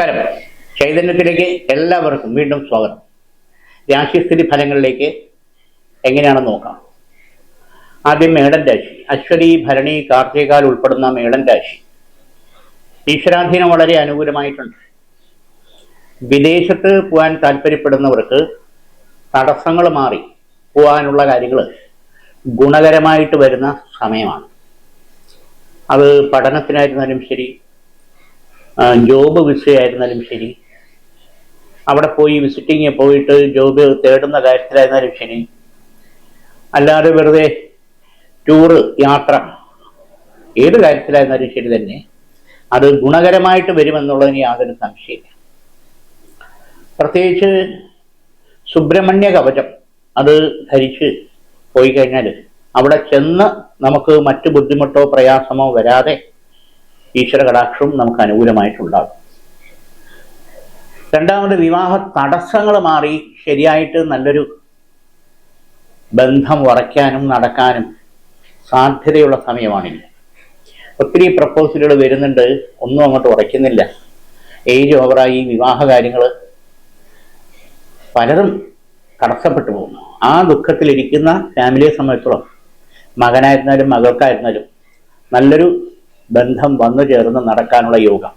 നമസ്കാരം. ചൈതന്യത്തിലേക്ക് എല്ലാവർക്കും വീണ്ടും സ്വാഗതം. രാശിസ്ഥിതി ഫലങ്ങളിലേക്ക് എങ്ങനെയാണെന്ന് നോക്കാം. ആദ്യം മേടൻ രാശി. അശ്വതി, ഭരണി, കാർത്തികാൽ ഉൾപ്പെടുന്ന മേടൻ രാശി. ഈശ്വരാധീനം വളരെ അനുകൂലമായിട്ടുണ്ട്. വിദേശത്ത് പോകാൻ താല്പര്യപ്പെടുന്നവർക്ക് തടസ്സങ്ങൾ മാറി പോകാനുള്ള കാര്യങ്ങൾ ഗുണകരമായിട്ട് വരുന്ന സമയമാണ്. അത് പഠനത്തിനായിരുന്നാലും ശരി, ജോബ് വിസയായിരുന്നാലും ശരി, അവിടെ പോയി വിസിറ്റിങ് പോയിട്ട് ജോബ് തേടുന്ന കാര്യത്തിലായിരുന്നാലും ശരി, അല്ലാതെ വെറുതെ ടൂറ്, യാത്ര, ഏത് കാര്യത്തിലായിരുന്നാലും ശരി തന്നെ അത് ഗുണകരമായിട്ട് വരുമെന്നുള്ളതിന് യാതൊരു സംശയമില്ല. പ്രത്യേകിച്ച് സുബ്രഹ്മണ്യ കവചം അത് ധരിച്ച് പോയി കഴിഞ്ഞാൽ അവിടെ ചെന്ന് നമുക്ക് മറ്റു ബുദ്ധിമുട്ടോ പ്രയാസമോ വരാതെ ഈശ്വര കടാക്ഷവും നമുക്ക് അനുകൂലമായിട്ടുണ്ടാകും. രണ്ടാമത്, വിവാഹ തടസ്സങ്ങൾ മാറി ശരിയായിട്ട് നല്ലൊരു ബന്ധം ഉറയ്ക്കാനും നടക്കാനും സാധ്യതയുള്ള സമയമാണില്ല. ഒത്തിരി പ്രപ്പോസലുകൾ വരുന്നുണ്ട്, ഒന്നും അങ്ങോട്ട് ഉറയ്ക്കുന്നില്ല. ഏജ് ഓവറായി വിവാഹ കാര്യങ്ങൾ പലതും തടസ്സപ്പെട്ടു പോകുന്നു. ആ ദുഃഖത്തിലിരിക്കുന്ന ഫാമിലിയെ സംബന്ധിച്ചോളം, മകനായിരുന്നാലും മകൾക്കായിരുന്നാലും നല്ലൊരു ബന്ധം വന്നു ചേർന്ന് നടക്കാനുള്ള യോഗം.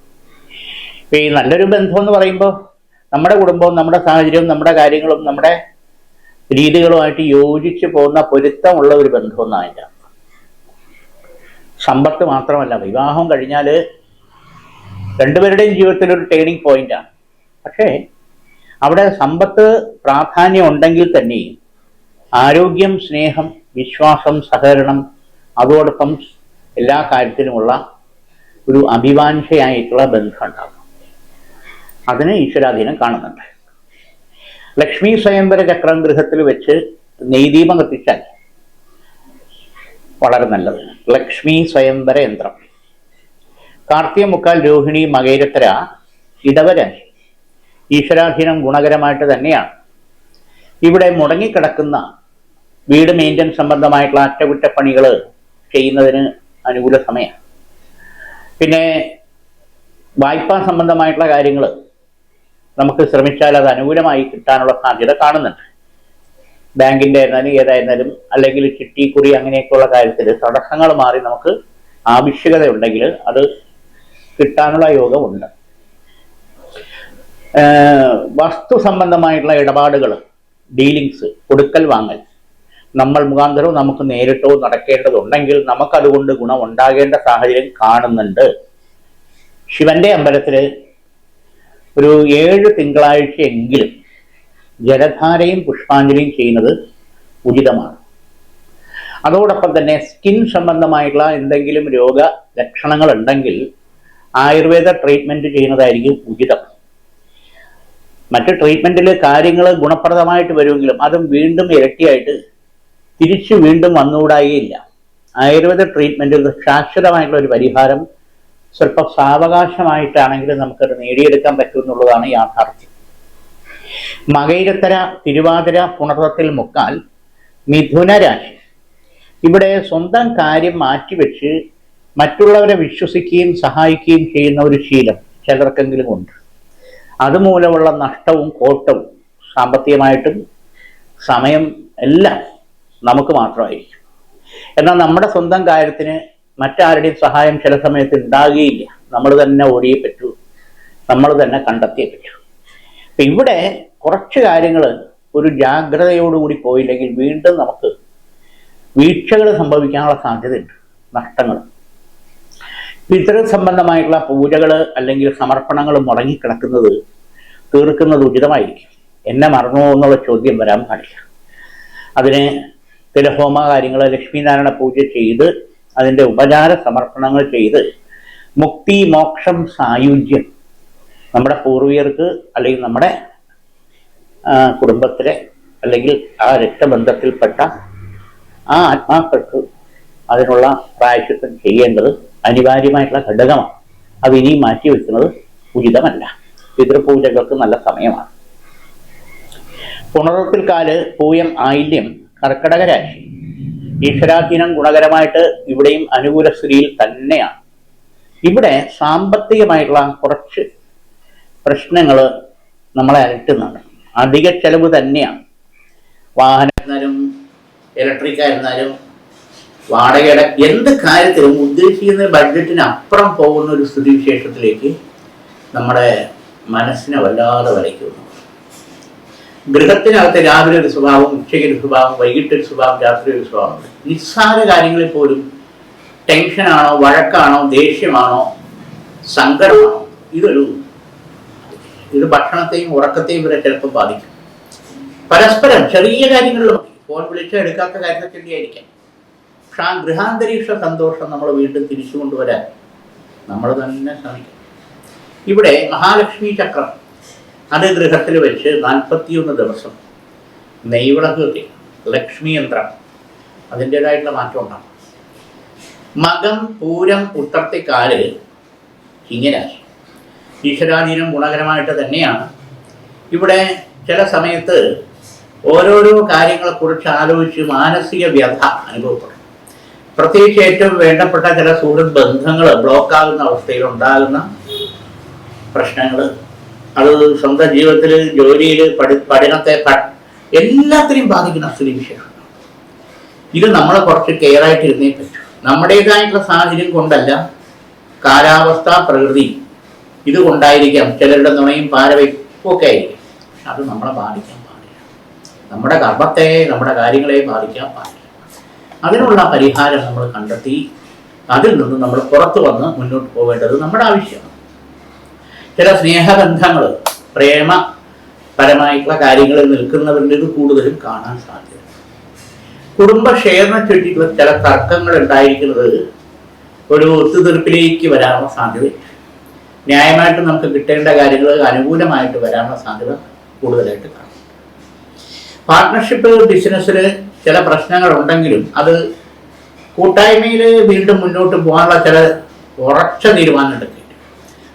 ഈ നല്ലൊരു ബന്ധം എന്ന് പറയുമ്പോൾ നമ്മുടെ കുടുംബവും നമ്മുടെ സാഹചര്യവും നമ്മുടെ കാര്യങ്ങളും നമ്മുടെ രീതികളുമായിട്ട് യോജിച്ച് പോകുന്ന പൊരുത്തമുള്ള ഒരു ബന്ധമൊന്നായില്ല. സമ്പത്ത് മാത്രമല്ല, വിവാഹം കഴിഞ്ഞാൽ രണ്ടുപേരുടെയും ജീവിതത്തിൽ ഒരു ടേണിംഗ് പോയിന്റാണ്. പക്ഷേ അവിടെ സമ്പത്ത് പ്രാധാന്യം ഉണ്ടെങ്കിൽ തന്നെയും ആരോഗ്യം, സ്നേഹം, വിശ്വാസം, സഹകരണം, അതോടൊപ്പം എല്ലാ കാര്യത്തിലുമുള്ള ഒരു അഭിവാഞ്ഛയായിട്ടുള്ള ബന്ധം ഉണ്ടാകും. അതിന് ഈശ്വരാധീനം കാണുന്നുണ്ട്. ലക്ഷ്മി സ്വയംവര ചക്രം ഗൃഹത്തിൽ വെച്ച് നെയ്ദീപം കത്തിച്ചാൽ വളരെ നല്ലത്. ലക്ഷ്മി സ്വയംവര യന്ത്രം. കാർത്തിക മുക്കാൽ, രോഹിണി, മകയിരത്തര, ഇടവരാശി. ഈശ്വരാധീനം ഗുണകരമായിട്ട് തന്നെയാണ്. ഇവിടെ മുടങ്ങിക്കിടക്കുന്ന വീട് മെയിൻ്റനൻസ് സംബന്ധമായിട്ടുള്ള അറ്റകുറ്റപ്പണികൾ ചെയ്യുന്നതിന് അനുകൂല സമയമാണ്. പിന്നെ വായ്പാ സംബന്ധമായിട്ടുള്ള കാര്യങ്ങൾ നമുക്ക് ശ്രമിച്ചാൽ അത് അനുകൂലമായി കിട്ടാനുള്ള സാധ്യത കാണുന്നുണ്ട്. ബാങ്കിൻ്റെ ആയിരുന്നാലും ഏതായിരുന്നാലും, അല്ലെങ്കിൽ ചിട്ടിക്കുറി അങ്ങനെയൊക്കെയുള്ള കാര്യത്തിൽ തടസ്സങ്ങൾ മാറി നമുക്ക് ആവശ്യകതയുണ്ടെങ്കിൽ അത് കിട്ടാനുള്ള യോഗമുണ്ട്. വസ്തു സംബന്ധമായിട്ടുള്ള ഇടപാടുകൾ, ഡീലിങ്സ്, കൊടുക്കൽ വാങ്ങൽ, നമ്മൾ മുഖാന്തരവും നമുക്ക് നേരിട്ടോ നടക്കേണ്ടതുണ്ടെങ്കിൽ നമുക്കതുകൊണ്ട് ഗുണം ഉണ്ടാകേണ്ട സാഹചര്യം കാണുന്നുണ്ട്. ശിവന്റെ അമ്പലത്തിൽ ഒരു 7 തിങ്കളാഴ്ചയെങ്കിലും ജലധാരയും പുഷ്പാഞ്ജലിയും ചെയ്യുന്നത് ഉചിതമാണ്. അതോടൊപ്പം തന്നെ സ്കിൻ സംബന്ധമായിട്ടുള്ള എന്തെങ്കിലും രോഗ ലക്ഷണങ്ങൾ ഉണ്ടെങ്കിൽ ആയുർവേദ ട്രീറ്റ്മെൻറ്റ് ചെയ്യുന്നതായിരിക്കും ഉചിതം. മറ്റ് ട്രീറ്റ്മെൻറ്റിൽ കാര്യങ്ങൾ ഗുണപ്രദമായിട്ട് വരുമെങ്കിലും അതും വീണ്ടും ഇരട്ടിയായിട്ട് തിരിച്ചു വീണ്ടും വന്നുകൂടായില്ല. ആയുർവേദ ട്രീറ്റ്മെൻറ്റിൽ ശാശ്വതമായിട്ടുള്ള ഒരു പരിഹാരം സ്വല്പം സാവകാശമായിട്ടാണെങ്കിലും നമുക്കത് നേടിയെടുക്കാൻ പറ്റുമെന്നുള്ളതാണ് യാഥാർത്ഥ്യം. മകയിരത്തര, തിരുവാതിര, പുണർത്തത്തിൽ മുക്കാൽ, മിഥുന രാശി. ഇവിടെ സ്വന്തം കാര്യം മാറ്റിവെച്ച് മറ്റുള്ളവരെ വിശ്വസിക്കുകയും സഹായിക്കുകയും ചെയ്യുന്ന ഒരു ശീലം ചിലർക്കെങ്കിലും ഉണ്ട്. അതുമൂലമുള്ള നഷ്ടവും കോട്ടവും സാമ്പത്തികമായിട്ടും സമയം എല്ലാം നമുക്ക് മാത്രമായിരിക്കും. എന്നാൽ നമ്മുടെ സ്വന്തം കാര്യത്തിന് മറ്റാരുടെയും സഹായം ചില സമയത്ത് ഉണ്ടാകുകയില്ല. നമ്മൾ തന്നെ ഓടിയേ പറ്റൂ, നമ്മൾ തന്നെ കണ്ടെത്തിയേ പറ്റൂ. അപ്പം ഇവിടെ കുറച്ച് കാര്യങ്ങൾ ഒരു ജാഗ്രതയോടുകൂടി പോയില്ലെങ്കിൽ വീണ്ടും നമുക്ക് വീഴ്ചകൾ സംഭവിക്കാനുള്ള സാധ്യതയുണ്ട്, നഷ്ടങ്ങൾ. പിതൃ സംബന്ധമായിട്ടുള്ള പൂജകൾ അല്ലെങ്കിൽ സമർപ്പണങ്ങൾ മുടങ്ങിക്കിടക്കുന്നത് തീർക്കുന്നത് ഉചിതമായിരിക്കും. എന്നെ മറന്നോ എന്നുള്ള ചോദ്യം വരാൻ പാടില്ല. അതിന് തിലഹോമ കാര്യങ്ങൾ, ലക്ഷ്മീനാരായണ പൂജ ചെയ്ത് അതിൻ്റെ ഉപചാര സമർപ്പണങ്ങൾ ചെയ്ത് മുക്തി, മോക്ഷം, സായുജ്യം നമ്മുടെ പൂർവികർക്ക് അല്ലെങ്കിൽ നമ്മുടെ കുടുംബത്തിലെ അല്ലെങ്കിൽ ആ രക്തബന്ധത്തിൽപ്പെട്ട ആ ആത്മാക്കൾക്ക് അതിനുള്ള പ്രായശ്ചിത്തം ചെയ്യേണ്ടത് അനിവാര്യമായിട്ടുള്ള ഘടകമാണ്. അത് ഇനിയും മാറ്റി വെക്കുന്നത് ഉചിതമല്ല. പിതൃപൂജകൾക്ക് നല്ല സമയമാണ്. പുണർത്തിൽ കാല്, പൂയം, ആയില്യം, കർക്കടക രാശി. ഈശ്വരാധീനം ഗുണകരമായിട്ട് ഇവിടെയും അനുകൂല സ്ഥിതിയിൽ തന്നെയാണ്. ഇവിടെ സാമ്പത്തികമായിട്ടുള്ള കുറച്ച് പ്രശ്നങ്ങൾ നമ്മളെ അലട്ടുന്നുണ്ട്. അധിക ചെലവ് തന്നെയാണ്. വാഹനമായിരുന്നാലും ഇലക്ട്രിക് ആയിരുന്നാലും വാടകയുടെ എന്ത് കാര്യത്തിലും ഉദ്ദേശിക്കുന്ന ബഡ്ജറ്റിന് അപ്പുറം പോകുന്ന ഒരു സ്ഥിതിവിശേഷത്തിലേക്ക് നമ്മുടെ മനസ്സിനെ വല്ലാതെ വലയ്ക്കുന്നു. ഗൃഹത്തിനകത്ത് രാവിലെ ഒരു സ്വഭാവം, ഉച്ചയ്ക്ക് ഒരു സ്വഭാവം, വൈകിട്ടൊരു സ്വഭാവം, രാത്രി ഒരു സ്വഭാവം. നിസ്സാര കാര്യങ്ങളിൽ പോലും ടെൻഷനാണോ, വഴക്കാണോ, ദേഷ്യമാണോ, സങ്കടമാണോ, ഇത് ഭക്ഷണത്തെയും ഉറക്കത്തെയും വരെ ചിലപ്പോൾ ബാധിക്കും. പരസ്പരം ചെറിയ കാര്യങ്ങളിലും ഫോൺ വിളിച്ചാൽ എടുക്കാത്ത കാര്യത്തൊക്കെ ആയിരിക്കാം. പക്ഷെ ആ ഗൃഹാന്തരീക്ഷ സന്തോഷം നമ്മൾ വീണ്ടും തിരിച്ചു കൊണ്ടുവരാൻ നമ്മൾ തന്നെ ശ്രമിക്കും. ഇവിടെ മഹാലക്ഷ്മി ചക്രം അത് ഗൃഹത്തിൽ വെച്ച് 41 ദിവസം നെയ്വിളക്ക് കത്തി, ലക്ഷ്മി യന്ത്രം, അതിൻ്റെതായിട്ടുള്ള മാറ്റം ഉണ്ടാകും. മകം, പൂരം, ഉത്രത്തിക്കാല്, ചിങ്ങരാശി ഈശ്വരാധീനം ഗുണകരമായിട്ട് തന്നെയാണ്. ഇവിടെ ചില സമയത്ത് ഓരോരോ കാര്യങ്ങളെക്കുറിച്ച് ആലോചിച്ച് മാനസിക വ്യഥ അനുഭവപ്പെടും. പ്രത്യേകിച്ച് ഏറ്റവും വേണ്ടപ്പെട്ട ചില സുഹൃത്ത് ബന്ധങ്ങൾ ബ്ലോക്കാകുന്ന അവസ്ഥയിൽ ഉണ്ടാകുന്ന പ്രശ്നങ്ങൾ, അത് സ്വന്തം ജീവിതത്തിൽ, ജോലിയിൽ, പഠനത്തെ എല്ലാത്തിനെയും ബാധിക്കുന്ന സ്ഥിതിവിശേഷം. ഇത് നമ്മളെ കുറച്ച് കെയറായിട്ട് ഇരുന്നേ പറ്റും. നമ്മുടേതായിട്ടുള്ള സാഹചര്യം കൊണ്ടല്ല, കാലാവസ്ഥ, പ്രകൃതി ഇതുകൊണ്ടായിരിക്കാം. ചിലരുടെ നുണയും പാരവയ്പും ഒക്കെ ആയിരിക്കും. അത് നമ്മളെ ബാധിക്കാൻ പാടില്ല. നമ്മുടെ കർമ്മത്തെ, നമ്മുടെ കാര്യങ്ങളെ ബാധിക്കാൻ പാടില്ല. അതിനുള്ള പരിഹാരം നമ്മൾ കണ്ടെത്തി അതിൽ നിന്ന് നമ്മൾ പുറത്തു വന്ന് മുന്നോട്ട് പോവേണ്ടത് നമ്മുടെ ആവശ്യമാണ്. ചില സ്നേഹബന്ധങ്ങൾ, പ്രേമപരമായിട്ടുള്ള കാര്യങ്ങളിൽ നിൽക്കുന്നവരിൽ ഇത് കൂടുതലും കാണാൻ സാധ്യത. കുടുംബ ഷെയറിനെ ചുറ്റിയിട്ടുള്ള ചില തർക്കങ്ങൾ ഉണ്ടായിരിക്കുന്നത് ഒരു ഒത്തുതീർപ്പിലേക്ക് വരാനുള്ള സാധ്യതയുണ്ട്. ന്യായമായിട്ട് നമുക്ക് കിട്ടേണ്ട കാര്യങ്ങൾ അനുകൂലമായിട്ട് വരാനുള്ള സാധ്യത കൂടുതലായിട്ട് കാണും. പാർട്ട്ണർഷിപ്പ് ബിസിനസ്സിൽ ചില പ്രശ്നങ്ങൾ ഉണ്ടെങ്കിലും അത് കൂട്ടായ്മയിൽ വീണ്ടും മുന്നോട്ട് പോകാനുള്ള ചില ഉറച്ച തീരുമാനം എടുക്കും.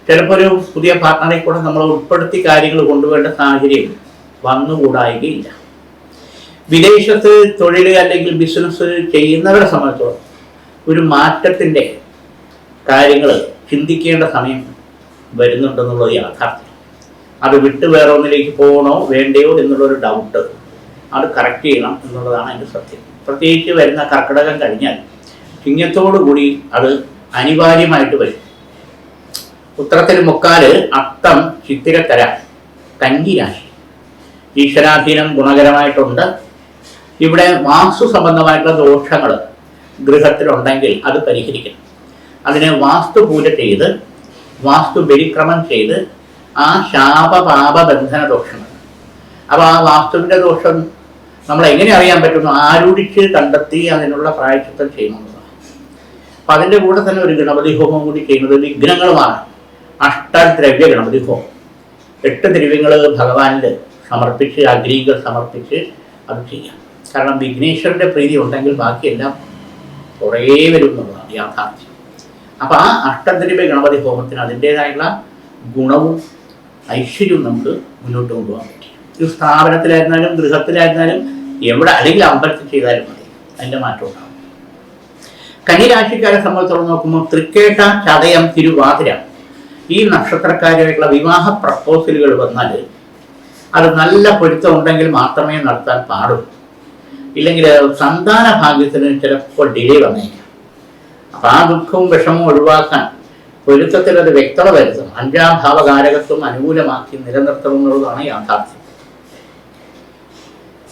ചിലപ്പോൾ ഒരു പുതിയ പാർട്ട്ണറെ കൂടെ നമ്മൾ ഉൾപ്പെടുത്തി കാര്യങ്ങൾ കൊണ്ടുപോകേണ്ട സാഹചര്യം വന്നുകൂടായികയില്ല. വിദേശത്ത് തൊഴിൽ അല്ലെങ്കിൽ ബിസിനസ് ചെയ്യുന്നവരെ സംബന്ധിച്ചോളം ഒരു മാറ്റത്തിൻ്റെ കാര്യങ്ങൾ ചിന്തിക്കേണ്ട സമയം വരുന്നുണ്ടെന്നുള്ളത് യാഥാർത്ഥ്യം. അത് വിട്ട് വേറെ ഒന്നിലേക്ക് പോകണോ വേണ്ടയോ എന്നുള്ളൊരു ഡൗട്ട്, അത് കറക്റ്റ് ചെയ്യണം എന്നുള്ളതാണ് അതിൻ്റെ സത്യം. പ്രത്യേകിച്ച് വരുന്ന കർക്കിടകം കഴിഞ്ഞാൽ ചിങ്ങത്തോടു കൂടി അത് അനിവാര്യമായിട്ട് വരും. ഉത്രത്തിൽ മുക്കാല്, അത്തം, ചിത്തിരക്കര, കന്നിരാശി ഈശ്വരാധീനം ഗുണകരമായിട്ടുണ്ട്. ഇവിടെ വാസ്തു സംബന്ധമായിട്ടുള്ള ദോഷങ്ങൾ ഗൃഹത്തിലുണ്ടെങ്കിൽ അത് പരിഹരിക്കണം. അതിന് വാസ്തു പൂജ ചെയ്ത്, വാസ്തു ബലിക്രമം ചെയ്ത് ആ ശാപപാപ ബന്ധന ദോഷങ്ങൾ, അപ്പോൾ ആ വാസ്തുവിൻ്റെ ദോഷം നമ്മൾ എങ്ങനെ അറിയാൻ പറ്റുന്നു? ആരൂഢിച്ച് കണ്ടെത്തി അതിനുള്ള പ്രായശ്ചിത്തം ചെയ്യുന്നതാണ്. അപ്പം അതിൻ്റെ കൂടെ തന്നെ ഒരു ഗണപതി ഹോമം കൂടി ചെയ്യുന്നത് വിഘ്നങ്ങളുമാണ്. അഷ്ടദ്രവ്യ ഗണപതി ഹോമം, 8 ദ്രവ്യങ്ങൾ ഭഗവാനിൽ സമർപ്പിച്ച്, അഗ്നികൾ സമർപ്പിച്ച് അത് ചെയ്യാം. കാരണം വിഘ്നേശ്വരൻ്റെ പ്രീതി ഉണ്ടെങ്കിൽ ബാക്കിയെല്ലാം കുറേ വരും എന്നുള്ളതാണ് യാഥാർത്ഥ്യം. അപ്പം ആ അഷ്ടദ്രവ്യ ഗണപതി ഹോമത്തിന് അതിൻ്റേതായുള്ള ഗുണവും ഐശ്വര്യവും നമുക്ക് മുന്നോട്ട് കൊണ്ടുപോകാൻ പറ്റും. ഒരു സ്ഥാപനത്തിലായിരുന്നാലും ഗൃഹത്തിലായിരുന്നാലും എവിടെ, അല്ലെങ്കിൽ അമ്പലത്തിൽ ചെയ്താലും മതി, അതിൻ്റെ മാറ്റം ഉണ്ടാകും. കന്നിരാശിക്കാരെ സംബന്ധിച്ചോളം നോക്കുമ്പോൾ തൃക്കേട്ട, ചതയം, തിരുവാതിര ഈ നക്ഷത്രക്കാരുമായിട്ടുള്ള വിവാഹ പ്രപ്പോസലുകൾ വന്നാൽ അത് നല്ല പൊരുത്തം ഉണ്ടെങ്കിൽ മാത്രമേ നടത്താൻ പാടുള്ളൂ. ഇല്ലെങ്കിൽ സന്താന ഭാഗ്യത്തിന് ചിലപ്പോൾ ഡിലേ വന്നേക്കാം. അപ്പം ആ ദുഃഖവും വിഷമവും ഒഴിവാക്കാൻ പൊരുത്തത്തിൽ അത് വ്യക്തത വരുത്തണം. 5ാം ഭാവകാരകത്വം അനുകൂലമാക്കി നിലനിർത്തണം എന്നുള്ളതാണ് യാഥാർത്ഥ്യം.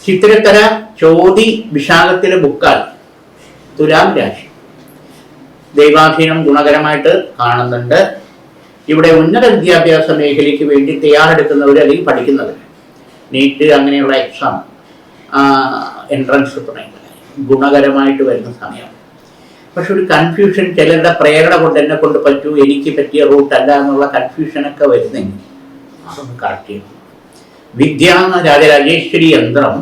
ചിത്തിരക്കര, ചോതി, വിശാഖത്തിലെ ബുക്കാൽ, തുലാം രാശി ദൈവാധീനം ഗുണകരമായിട്ട് കാണുന്നുണ്ട്. ഇവിടെ ഉന്നത വിദ്യാഭ്യാസ മേഖലയ്ക്ക് വേണ്ടി തയ്യാറെടുക്കുന്നവർ അല്ലെങ്കിൽ പഠിക്കുന്നവർ, നീറ്റ് അങ്ങനെയുള്ള എക്സാം, എൻട്രൻസ് തുടങ്ങിയ ഗുണകരമായിട്ട് വരുന്ന സമയമാണ്. പക്ഷെ ഒരു കൺഫ്യൂഷൻ, ചിലരുടെ പ്രേരണ കൊണ്ട് എന്നെ കൊണ്ട് പറ്റൂ, എനിക്ക് പറ്റിയ റൂട്ട് അല്ല എന്നുള്ള കൺഫ്യൂഷനൊക്കെ വരുന്നെങ്കിൽ അതൊന്ന് കറക്റ്റ് ചെയ്യണം. രാജരാജേശ്വരി യന്ത്രം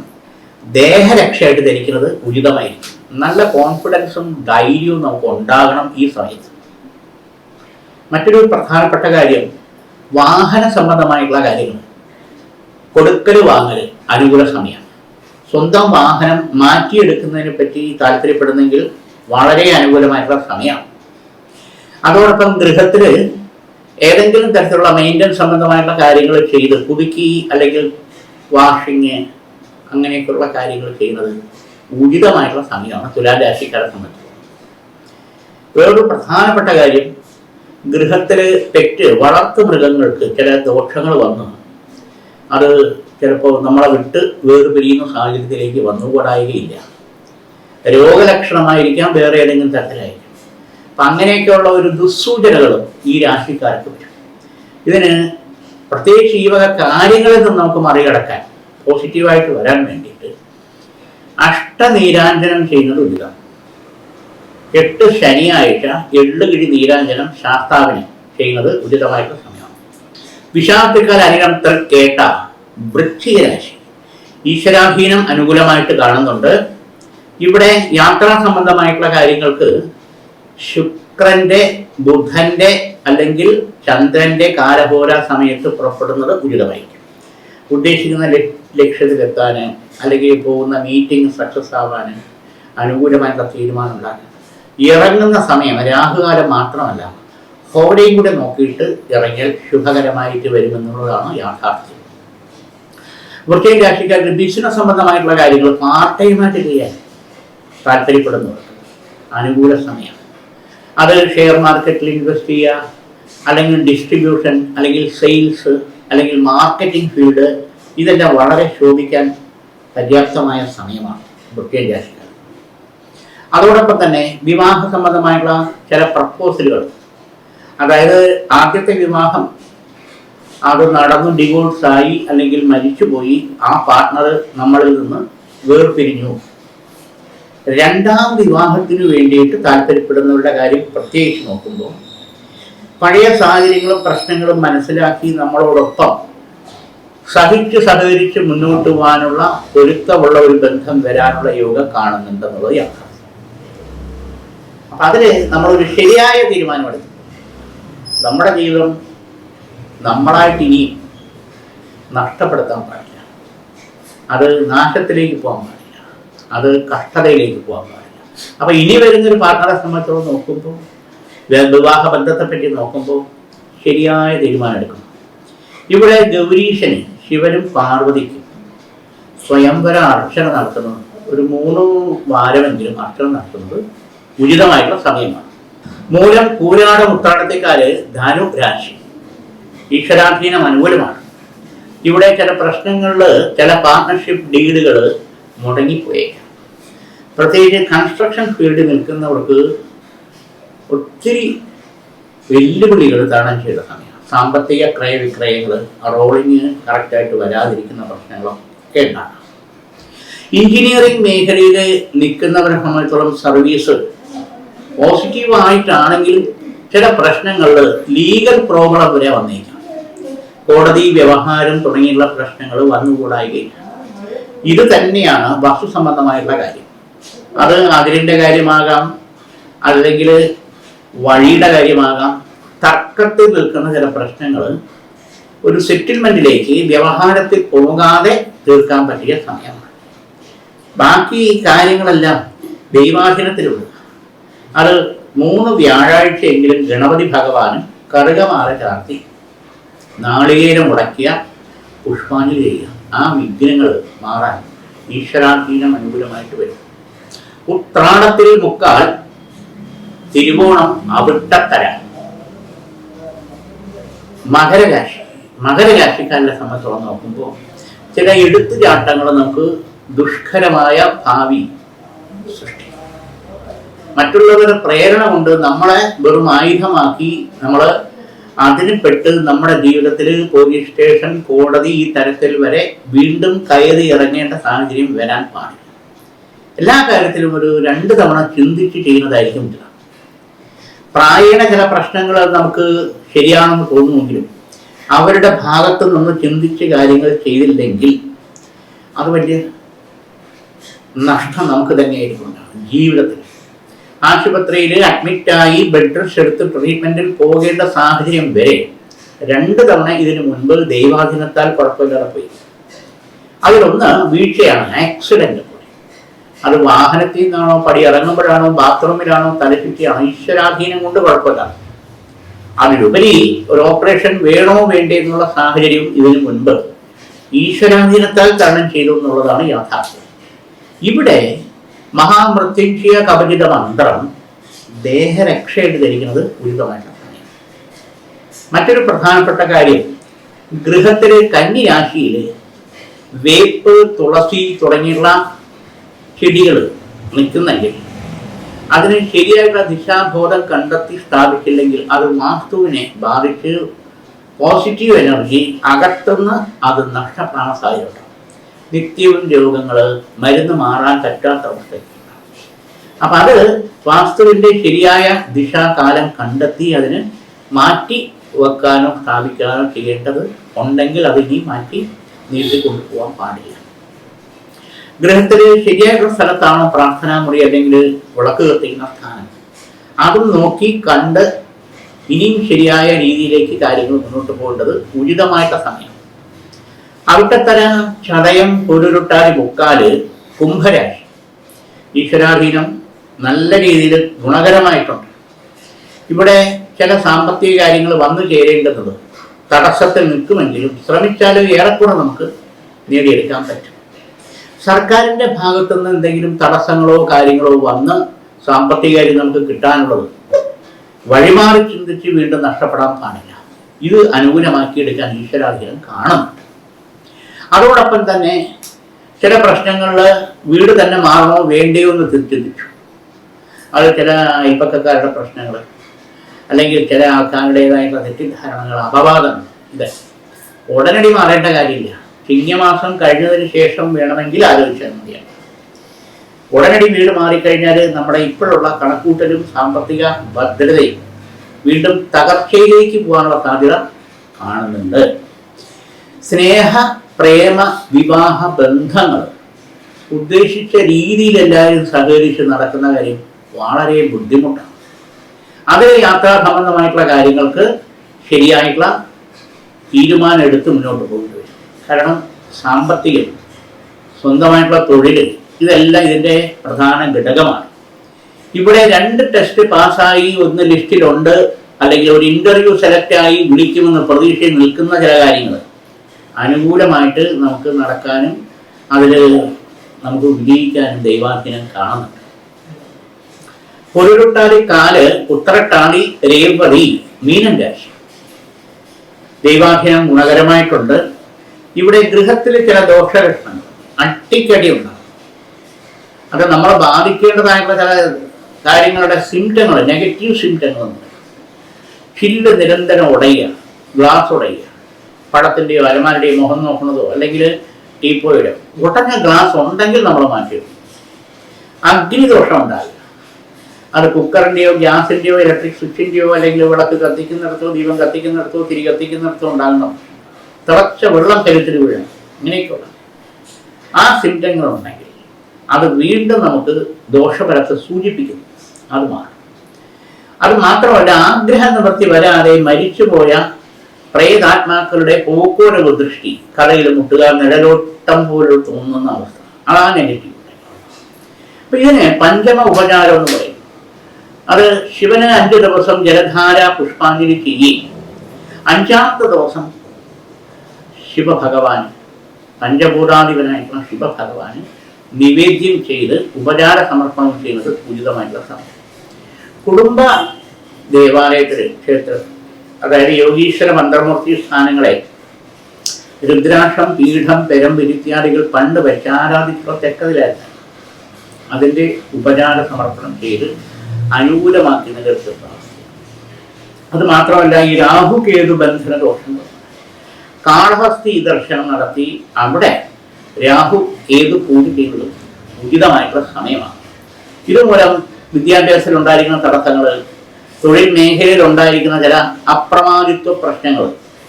ദേഹരക്ഷയായിട്ട് ധരിക്കുന്നത് ഉചിതമായിരിക്കും. നല്ല കോൺഫിഡൻസും ധൈര്യവും നമുക്ക് ഉണ്ടാകണം ഈ സമയത്ത്. മറ്റൊരു പ്രധാനപ്പെട്ട കാര്യം, വാഹന സംബന്ധമായിട്ടുള്ള കാര്യങ്ങൾ, കൊടുക്കൽ വാങ്ങൽ അനുകൂല സമയം. സ്വന്തം വാഹനം മാറ്റിയെടുക്കുന്നതിനെ പറ്റി താല്പര്യപ്പെടുന്നെങ്കിൽ വളരെ അനുകൂലമായിട്ടുള്ള സമയമാണ്. അതോടൊപ്പം ഗൃഹത്തിൽ ഏതെങ്കിലും തരത്തിലുള്ള മെയിൻ്റനൻസ് സംബന്ധമായിട്ടുള്ള കാര്യങ്ങൾ ചെയ്ത് പുതുക്കി അല്ലെങ്കിൽ വാഷിങ് അങ്ങനെയൊക്കെയുള്ള കാര്യങ്ങൾ ചെയ്യുന്നത് ഉചിതമായിട്ടുള്ള സമയമാണ് തുലാം രാശിക്കാരെ സംബന്ധിച്ച്. വേറൊരു പ്രധാനപ്പെട്ട കാര്യം, ഗൃഹത്തിൽ പെറ്റ് വളർത്തു മൃഗങ്ങൾക്ക് ചില ദോഷങ്ങൾ വന്ന് അത് ചിലപ്പോൾ നമ്മളെ വിട്ട് വേർപിരിയുന്ന സാഹചര്യത്തിലേക്ക് വന്നുകൂടായികയില്ല. രോഗലക്ഷണമായിരിക്കാം, വേറെ ഏതെങ്കിലും തരത്തിലായിരിക്കും. അപ്പം അങ്ങനെയൊക്കെയുള്ള ഒരു ദുസ്സൂചനകളും ഈ രാശിക്കാർക്ക് വരും. ഇതിന് പ്രത്യേകിച്ച് ഈ വക കാര്യങ്ങളിൽ നിന്ന് നമുക്ക് മറികടക്കാൻ, പോസിറ്റീവായിട്ട് വരാൻ വേണ്ടിയിട്ട് അഷ്ടനീരാഞ്ജനം ചെയ്യുന്നത് ഉചിതം. 8 ശനിയാഴ്ച എള്ളുകിഴി നീരാഞ്ജനം ശാസ്താവിന് ചെയ്യുന്നത് ഉചിതമായിട്ടുള്ള സമയമാണ്. വിശാഖക്കാൽ അനിരന്തർ കേട്ട വൃശ്ചിക രാശി ഈശ്വരാധീനം അനുകൂലമായിട്ട് കാണുന്നുണ്ട്. ഇവിടെ യാത്രാ സംബന്ധമായിട്ടുള്ള കാര്യങ്ങൾക്ക് ശുക്രന്റെ, ബുധന്റെ അല്ലെങ്കിൽ ചന്ദ്രന്റെ കാലഹോര സമയത്ത് പുറപ്പെടുന്നത് ഉചിതമായിരിക്കും. ഉദ്ദേശിക്കുന്ന ലക്ഷ്യത്തിലെത്താൻ അല്ലെങ്കിൽ പോകുന്ന മീറ്റിംഗ് സക്സസ് ആവാൻ അനുകൂലമായിട്ടുള്ള തീരുമാനം ഉണ്ടാക്കാൻ ഇറങ്ങുന്ന സമയം രാഹുകാലം മാത്രമല്ല, ഹോരയും കൂടെ നോക്കിയിട്ട് ഇറങ്ങിയാൽ ശുഭകരമായിട്ട് വരുമെന്നുള്ളതാണ് യാഥാർത്ഥ്യം. വൃശ്ചിക രാശിക്കാർക്ക് ബിസിനസ് സംബന്ധമായിട്ടുള്ള കാര്യങ്ങൾ പാർട്ട് ടൈമായിട്ട് ചെയ്യാൻ താല്പര്യപ്പെടുന്നവർക്ക് അനുകൂല സമയം. അത് ഷെയർ മാർക്കറ്റിൽ ഇൻവെസ്റ്റ് ചെയ്യുക, അല്ലെങ്കിൽ ഡിസ്ട്രിബ്യൂഷൻ, അല്ലെങ്കിൽ സെയിൽസ്, അല്ലെങ്കിൽ മാർക്കറ്റിംഗ് ഫീൽഡ്, ഇതെല്ലാം വളരെ ശോഭിക്കാൻ പര്യാപ്തമായ സമയമാണ് വൃശ്ചിക രാശിക്കാർ. അതോടൊപ്പം തന്നെ വിവാഹ സംബന്ധമായിട്ടുള്ള ചില പ്രപ്പോസലുകൾ, അതായത് ആദ്യത്തെ വിവാഹം അത് നടന്നു ഡിവോഴ്സായി അല്ലെങ്കിൽ മരിച്ചുപോയി, ആ പാർട്ട്ണർ നമ്മളിൽ നിന്ന് വേർപിരിഞ്ഞു, രണ്ടാം വിവാഹത്തിന് വേണ്ടിയിട്ട് താല്പര്യപ്പെടുന്നവരുടെ കാര്യം പ്രത്യേകിച്ച് നോക്കുമ്പോൾ പഴയ സാഹചര്യങ്ങളും പ്രശ്നങ്ങളും മനസ്സിലാക്കി നമ്മളോടൊപ്പം സഹകരിച്ച് മുന്നോട്ട് പോകാനുള്ള പൊരുത്തമുള്ള ഒരു ബന്ധം വരാനുള്ള യോഗം കാണുന്നുണ്ടെന്നുള്ളത് യാഥാർത്ഥ്യം. അപ്പം അതിന് നമ്മളൊരു ശരിയായ തീരുമാനമെടുക്കും. നമ്മുടെ ജീവിതം നമ്മളായിട്ട് ഇനിയും നഷ്ടപ്പെടുത്താൻ പാടില്ല, അത് നാശത്തിലേക്ക് പോകാൻ പാടില്ല, അത് കഷ്ടതയിലേക്ക് പോകാൻ പാടില്ല. അപ്പം ഇനി വരുന്നൊരു പാർട്ട്ണറെ സംബന്ധിച്ചോളം നോക്കുമ്പോൾ, വിവാഹ ബന്ധത്തെപ്പറ്റി നോക്കുമ്പോൾ ശരിയായ തീരുമാനം എടുക്കണം. ഇവിടെ ഗൗരീശന്, ശിവനും പാർവതിക്കും സ്വയംവര അർച്ചന നടത്തുന്നത്, ഒരു 3 വാരമെങ്കിലും അർച്ചന നടത്തുന്നത് ഉചിതമായിട്ടുള്ള സമയമാണ്. മൂലം പൂരാട ഉത്രാടത്തേക്കാര് ധനു രാശി ഈശ്വരാധീനം അനുകൂലമാണ്. ഇവിടെ ചില പ്രശ്നങ്ങളിൽ ചില പാർട്ട്ണർഷിപ്പ് ഡീലുകൾ മുടങ്ങിപ്പോയേക്കാം. പ്രത്യേകിച്ച് കൺസ്ട്രക്ഷൻ ഫീൽഡിൽ നിൽക്കുന്നവർക്ക് ഒത്തിരി വെല്ലുവിളികൾ തരണം ചെയ്ത സമയം. സാമ്പത്തിക ക്രയവിക്രയങ്ങൾ, റോളിങ് കറക്റ്റായിട്ട് വരാതിരിക്കുന്ന പ്രശ്നങ്ങളൊക്കെ ഉണ്ടാകാം. എഞ്ചിനീയറിംഗ് മേഖലയിൽ നിൽക്കുന്നവരെ സംബന്ധിച്ചോളം സർവീസ് പോസിറ്റീവായിട്ടാണെങ്കിലും ചില പ്രശ്നങ്ങളിൽ ലീഗൽ പ്രോബ്ലം വരെ വന്നേക്കാം. കോടതി വ്യവഹാരം തുടങ്ങിയുള്ള പ്രശ്നങ്ങൾ വന്നുകൂടായികയില്ല. ഇത് തന്നെയാണ് വസ്തു സംബന്ധമായിട്ടുള്ള കാര്യം. അത് അതിരിൻ്റെ കാര്യമാകാം, അല്ലെങ്കിൽ വഴിയുടെ കാര്യമാകാം. തർക്കത്തിൽ നിൽക്കുന്ന ചില പ്രശ്നങ്ങൾ ഒരു സെറ്റിൽമെന്റിലേക്ക്, വ്യവഹാരത്തിൽ പോകാതെ തീർക്കാൻ പറ്റിയ സമയമാണ്. ബാക്കി കാര്യങ്ങളെല്ലാം ദൈവാധീനത്തിലുണ്ട്. അത് 3 വ്യാഴാഴ്ചയെങ്കിലും ഗണപതി ഭഗവാനും കറുകമാല ചാർത്തി നാളികേരം മുടക്കിയ പുഷ്പാഞ്ജലി ചെയ്യുക. ആ വിഘ്നങ്ങൾ മാറാൻ ഈശ്വരാധീനം അനുകൂലമായിട്ട് വരും. ഉത്രാടത്തിൽ മുക്കാൽ തിരുവോണം അവിട്ടത്തര. മകരരാശിക്കാരുടെ സംബന്ധിച്ചോളം നോക്കുമ്പോൾ ചില എടുത്തുചാട്ടങ്ങൾ നമുക്ക് ദുഷ്കരമായ ഭാവി സൃഷ്ടിക്കും. മറ്റുള്ളവരുടെ പ്രേരണ കൊണ്ട് നമ്മളെ വെറും ആയുധമാക്കി നമ്മൾ അതിന് പെട്ട് നമ്മുടെ ജീവിതത്തിൽ പോലീസ് സ്റ്റേഷൻ, കോടതി, ഈ തരത്തിൽ വരെ വീണ്ടും കയറി ഇറങ്ങേണ്ട സാഹചര്യം വരാൻ പാടില്ല. എല്ലാ കാര്യത്തിലും ഒരു 2 തവണ ചിന്തിച്ച് ചെയ്യുന്നതായിരിക്കും ഇത്. പ്രായേണ ചില പ്രശ്നങ്ങൾ നമുക്ക് ശരിയാണെന്ന് തോന്നുമെങ്കിലും അവരുടെ ഭാഗത്തു നിന്ന് ചിന്തിച്ച് കാര്യങ്ങൾ ചെയ്തില്ലെങ്കിൽ അത് വലിയ നഷ്ടം നമുക്ക് തന്നെയായിരിക്കും ഉണ്ടാകും ജീവിതത്തിൽ. ആശുപത്രിയിൽ അഡ്മിറ്റായി ബെഡ് റെസ്റ്റ് എടുത്ത് ട്രീറ്റ്മെന്റിൽ പോകേണ്ട സാഹചര്യം വരെ 2 തവണ ഇതിനു മുൻപ് ദൈവാധീനത്താൽ കുഴപ്പമില്ലാതെ പോയി. അതിലൊന്ന് വീഴ്ചയാണ്, ആക്സിഡന്റ്. അത് വാഹനത്തിൽ നിന്നാണോ, പടി ഇറങ്ങുമ്പോഴാണോ, ബാത്റൂമിലാണോ, തലചുറ്റിയാണോ, ഈശ്വരാധീനം കൊണ്ട് കുഴപ്പമില്ല. അതിലുപരി ഒരു ഓപ്പറേഷൻ വേണോ വേണ്ടേ എന്നുള്ള സാഹചര്യം ഇതിനു മുൻപ് ഈശ്വരാധീനത്താൽ തരണം ചെയ്തു എന്നുള്ളതാണ് യാഥാർത്ഥ്യം. ഇവിടെ മഹാമൃത്യുഞ്ജയ കവചിത മന്ത്രം ദേഹരക്ഷയായിട്ട് ധരിക്കുന്നത് ഉചിതമായിട്ടാണ്. മറ്റൊരു പ്രധാനപ്പെട്ട കാര്യം, ഗൃഹത്തിലെ കന്നി രാശിയിൽ വേപ്പ്, തുളസി തുടങ്ങിയുള്ള ചെടികൾ നിൽക്കുന്നെങ്കിൽ അതിന് ശരിയായിട്ടുള്ള ദിശാബോധം കണ്ടെത്തി സ്ഥാപിച്ചില്ലെങ്കിൽ അത് വാസ്തുവിനെ ബാധിച്ച് പോസിറ്റീവ് എനർജി അകത്തുനിന്ന് അത് നഷ്ടപ്പെടാൻ സാധ്യതയുണ്ട്. നിത്യവും രോഗങ്ങൾ, മരുന്ന് മാറാൻ പറ്റാത്ത അവസ്ഥയ്ക്ക്. അപ്പം അത് വാസ്തുവിൻ്റെ ശരിയായ ദിശാകാലം കണ്ടെത്തി അതിന് മാറ്റി വെക്കാനോ സ്ഥാപിക്കാനോ ചെയ്യേണ്ടത് ഉണ്ടെങ്കിൽ അത് ഇനി മാറ്റി നീട്ടിക്കൊണ്ടുപോകാൻ പാടില്ല. ഗൃഹത്തിൽ ശരിയായിട്ടുള്ള സ്ഥലത്താണോ പ്രാർത്ഥനാ മുറി അല്ലെങ്കിൽ വിളക്ക് കത്തിക്കുന്ന സ്ഥാനം, അതും നോക്കി കണ്ട് ഇനിയും ശരിയായ രീതിയിലേക്ക് കാര്യങ്ങൾ മുന്നോട്ട് പോകേണ്ടത് ഉചിതമായിട്ടുള്ള സമയം. അവിട്ടത്തര, ചതയം, പൊരുരുട്ടാതി, മുക്കാല്, കുംഭരാശി ഈശ്വരാധീനം നല്ല രീതിയിൽ ഗുണകരമായിട്ടുണ്ട്. ഇവിടെ ചില സാമ്പത്തിക കാര്യങ്ങൾ വന്നു ചേരേണ്ടത് തടസ്സത്തിൽ നിൽക്കുമെങ്കിലും ശ്രമിച്ചാലും ഏറെക്കുറെ നമുക്ക് നേടിയെടുക്കാൻ പറ്റും. സർക്കാരിൻ്റെ ഭാഗത്തുനിന്ന് എന്തെങ്കിലും തടസ്സങ്ങളോ കാര്യങ്ങളോ വന്ന് സാമ്പത്തിക കാര്യം നമുക്ക് കിട്ടാനുള്ളത് വഴിമാറി ചിന്തിച്ച് വീണ്ടും നഷ്ടപ്പെടാൻ പാടില്ല. ഇത് അനുകൂലമാക്കിയെടുക്കാൻ ഈശ്വരാധീനം കാണുന്നുണ്ട്. അതോടൊപ്പം തന്നെ ചില പ്രശ്നങ്ങളിൽ വീട് തന്നെ മാറണോ വേണ്ടയോ എന്ന് ചിന്തിച്ചു. അത് ചില അയൽപ്പക്കക്കാരുടെ പ്രശ്നങ്ങൾ, അല്ലെങ്കിൽ ചില ആൾക്കാരുടേതായിട്ടുള്ള തെറ്റിദ്ധാരണകൾ, അപവാദങ്ങൾ, ഇത് ഉടനടി മാറേണ്ട കാര്യമില്ല. ചിങ്ങമാസം കഴിഞ്ഞതിന് ശേഷം വേണമെങ്കിൽ ആലോചിച്ചാൽ മതിയാണ്. ഉടനടി വീട് മാറിക്കഴിഞ്ഞാൽ നമ്മുടെ ഇപ്പോഴുള്ള കണക്കൂട്ടലും സാമ്പത്തിക ഭദ്രതയും വീണ്ടും തകർച്ചയിലേക്ക് പോകാനുള്ള സാധ്യത കാണുന്നുണ്ട്. സ്നേഹ, പ്രേമ, വിവാഹ ബന്ധങ്ങൾ ഉദ്ദേശിച്ച രീതിയിൽ എല്ലാവരും സഹകരിച്ച് നടക്കുന്ന കാര്യം വളരെ ബുദ്ധിമുട്ടാണ്. അതിൽ യാത്രാ സംബന്ധമായിട്ടുള്ള കാര്യങ്ങൾക്ക് ശരിയായിട്ടുള്ള തീരുമാനം എടുത്ത് മുന്നോട്ട് പോകേണ്ടി വരും. കാരണം സാമ്പത്തികം, സ്വന്തമായിട്ടുള്ള തൊഴിൽ, ഇതെല്ലാം ഇതിൻ്റെ പ്രധാന ഘടകമാണ്. ഇവിടെ 2 ടെസ്റ്റ് പാസ്സായി ഒന്ന് ലിസ്റ്റിലുണ്ട്, അല്ലെങ്കിൽ ഒരു ഇൻ്റർവ്യൂ സെലക്റ്റായി വിളിക്കുമെന്ന് പ്രതീക്ഷയിൽ നിൽക്കുന്ന ചില കാര്യങ്ങൾ അനുകൂലമായിട്ട് നമുക്ക് നടക്കാനും അതിൽ നമുക്ക് വിജയിക്കാനും ദൈവാധീനം കാണുന്നുണ്ട്. പൊരുരുട്ടാതി, കാല്, ഉത്തരട്ടാതി, രേവതി, മീനൻ രാശി ദൈവാധീനം ഗുണകരമായിട്ടുണ്ട്. ഇവിടെ ഗൃഹത്തിൽ ചില ദോഷലക്ഷണങ്ങൾ, അട്ടിക്കടി ഉണ്ടാകും. അത് നമ്മളെ ബാധിക്കേണ്ടതായിട്ടുള്ള ചില കാര്യങ്ങളുടെ സിംറ്റങ്ങൾ, നെഗറ്റീവ് സിംറ്റങ്ങളുണ്ട്. ചില്ല് നിരന്തരം ഉടയുക, ഗ്ലാസ് ഉടയുക, പടത്തിൻ്റെയോ അലമാരുടെയോ മുഖം നോക്കുന്നതോ അല്ലെങ്കിൽ ടീപ്പോയുടെ ഉടഞ്ഞ ഗ്ലാസ് ഉണ്ടെങ്കിൽ നമ്മൾ മാറ്റിയിടും. അഗ്നിദോഷം ഉണ്ടാകുക, അത് കുക്കറിൻ്റെയോ ഗ്യാസിൻ്റെയോ ഇലക്ട്രിക് സ്വിച്ചിൻ്റെയോ അല്ലെങ്കിൽ വിളക്ക് കത്തിക്കുന്നിടത്തോ ദീപം കത്തിക്കുന്നിടത്തോ തിരി കത്തിക്കുന്നിടത്തോ ഉണ്ടാകണം. തിളച്ച വെള്ളം കരുത്തിൽ വീഴണം. ഇങ്ങനെയൊക്കെയുള്ള ആ സിംറ്റങ്ങളുണ്ടെങ്കിൽ അത് വീണ്ടും നമുക്ക് ദോഷഫലത്തെ സൂചിപ്പിക്കുന്നു. അത് മാറും. അത് മാത്രമല്ല, ആഗ്രഹ നിവൃത്തി വരാതെ മരിച്ചുപോയ പ്രേതാത്മാക്കളുടെ പോക്കോരവ് ദൃഷ്ടി, കടയിൽ മുട്ടുക, നിഴലോട്ടം പോലും തോന്നുന്ന അവസ്ഥ, അതാണ് നെഗറ്റീവ്. അപ്പൊ ഇതിന് പഞ്ചമ ഉപചാരം എന്ന് പറയും. അത് ശിവന് 5 ദിവസം ജലധാര പുഷ്പാഞ്ജലി ചെയ്യുകയും 5ാമത്തെ ദിവസം ശിവഭഗവാൻ, പഞ്ചഭൂതാധിപനായിട്ടുള്ള ശിവഭഗവാന് നിവേദ്യം ചെയ്ത് ഉപചാര സമർപ്പണം ചെയ്യുന്നത് ഉചിതമായിട്ടുള്ള സമയം. കുടുംബ ദേവാലയത്തിൽ, ക്ഷേത്രത്തിൽ, അതായത് യോഗീശ്വര മന്ത്രമൂർത്തി സ്ഥാനങ്ങളെ രുദ്രാക്ഷം, പീഠം, പെരമ്പ് ഇത്യാദികൾ പണ്ട് വെച്ച് ആരാധിച്ചുള്ള തെക്കതിലായിരുന്നു. അതിൻ്റെ ഉപചാര സമർപ്പണം ചെയ്ത് അനുകൂലമാക്കി നിലനിർത്തുന്ന അവസ്ഥ. അത് മാത്രമല്ല, ഈ രാഹുകേതു ബന്ധന ദോഷങ്ങൾ കാളഹസ്തി ദർശനം നടത്തി അവിടെ രാഹു കേതു പൂജ ചെയ്യുന്നത് ഉചിതമായിട്ടുള്ള സമയമാണ്. ഇതുമൂലം വിദ്യാഭ്യാസത്തിൽ ഉണ്ടായിരിക്കുന്ന തടസ്സങ്ങൾ, തൊഴിൽ മേഖലയിൽ ഉണ്ടായിരിക്കുന്ന ചില അപ്രമാദിത്വ പ്രശ്നങ്ങൾ,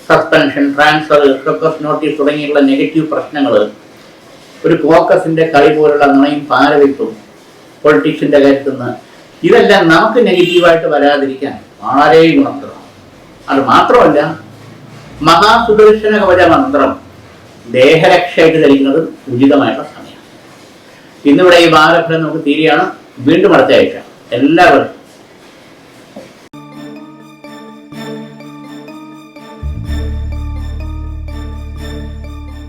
സസ്പെൻഷൻ, ട്രാൻസ്ഫർ, ഫോക്കസ് നോട്ടീസ് തുടങ്ങിയുള്ള നെഗറ്റീവ് പ്രശ്നങ്ങൾ, ഒരു ഫോക്കസിൻ്റെ കളി പോലുള്ള നുണയും പാരവയ്പും പൊളിറ്റിക്സിൻ്റെ കാര്യത്തിൽ നിന്ന്, ഇതെല്ലാം നമുക്ക് നെഗറ്റീവായിട്ട് വരാതിരിക്കാൻ വളരെ ഗുണപ്രദമാണ്. അത് മാത്രമല്ല, മഹാസുദർശന കവച മന്ത്രം ദേഹരക്ഷയായിട്ട് ധരിക്കുന്നത് ഉചിതമായിട്ടുള്ള സമയമാണ്. ഇന്നിവിടെ ഈ വാരഫലം നമുക്ക് തീരെയാണ്. വീണ്ടും അടുത്ത ആഴ്ച എല്ലാവരും